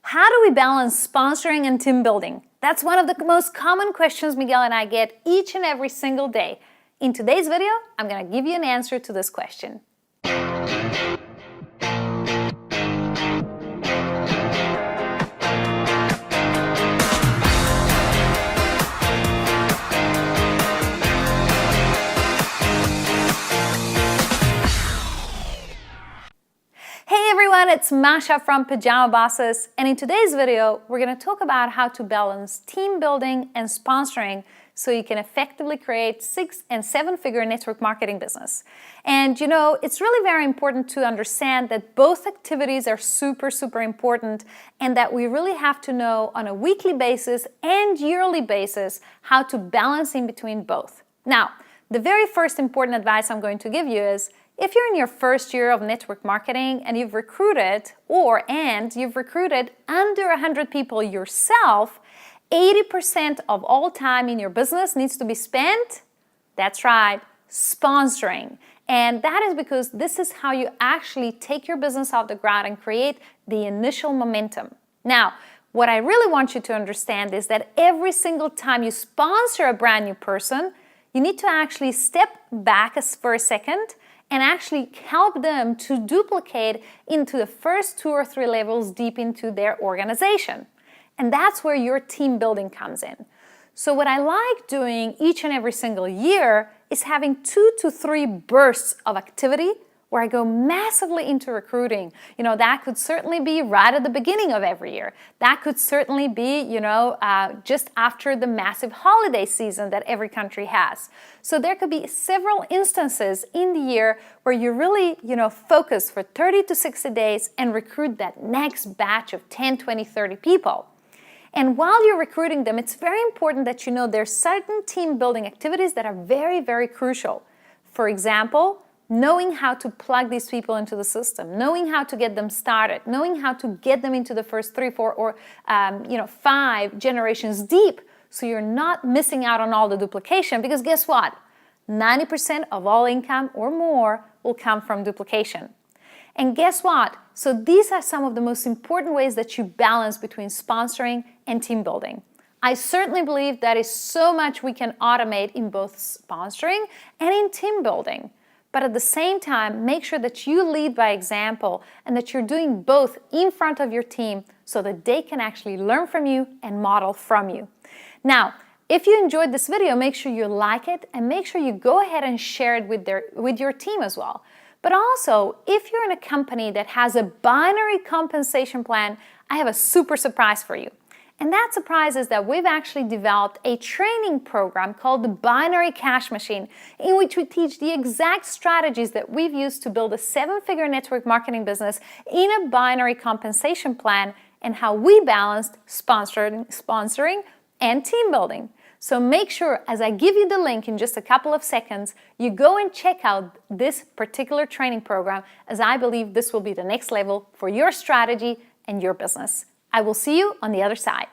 How do we balance sponsoring and team building? That's one of the most common questions Miguel and I get each and every single day. In today's video, I'm going to give you an answer to this question. Hey everyone, it's Masha from Pajama Bosses, and in today's video, we're going to talk about how to balance team building and sponsoring so you can effectively create 6- and 7-figure network marketing business. And you know, it's really very important to understand that both activities are super important and that we really have to know on a weekly basis and yearly basis how to balance in between both. Now, the very first important advice I'm going to give you is if you're in your first year of network marketing and you've recruited under 100 people yourself, 80% of all time in your business needs to be spent, that's right, sponsoring. And that is because this is how you actually take your business off the ground and create the initial momentum. Now, what I really want you to understand is that every single time you sponsor a brand new person, you need to actually step back for a second and actually help them to duplicate into the first 2 or 3 levels deep into their organization. And that's where your team building comes in. So what I like doing each and every single year is having 2 to 3 bursts of activity where I go massively into recruiting. You know, that could certainly be right at the beginning of every year. That could certainly be, just after the massive holiday season that every country has. So there could be several instances in the year where you really, focus for 30 to 60 days and recruit that next batch of 10, 20, 30 people. And while you're recruiting them, it's very important that you know there's certain team building activities that are very crucial. For example, knowing how to plug these people into the system, knowing how to get them started, knowing how to get them into the first 3, 4, or 5 generations deep so you're not missing out on all the duplication, because guess what? 90% of all income or more will come from duplication. And guess what? So these are some of the most important ways that you balance between sponsoring and team building. I certainly believe that is so much we can automate in both sponsoring and in team building. But at the same time, make sure that you lead by example and that you're doing both in front of your team so that they can actually learn from you and model from you. Now, if you enjoyed this video, make sure you like it and make sure you go ahead and share it with your team as well. But also, if you're in a company that has a binary compensation plan, I have a super surprise for you. And that surprise is that we've actually developed a training program called the Binary Cash Machine, in which we teach the exact strategies that we've used to build a 7-figure network marketing business in a binary compensation plan and how we balanced sponsoring and team building. So make sure, as I give you the link in just a couple of seconds, you go and check out this particular training program, as I believe this will be the next level for your strategy and your business. I will see you on the other side.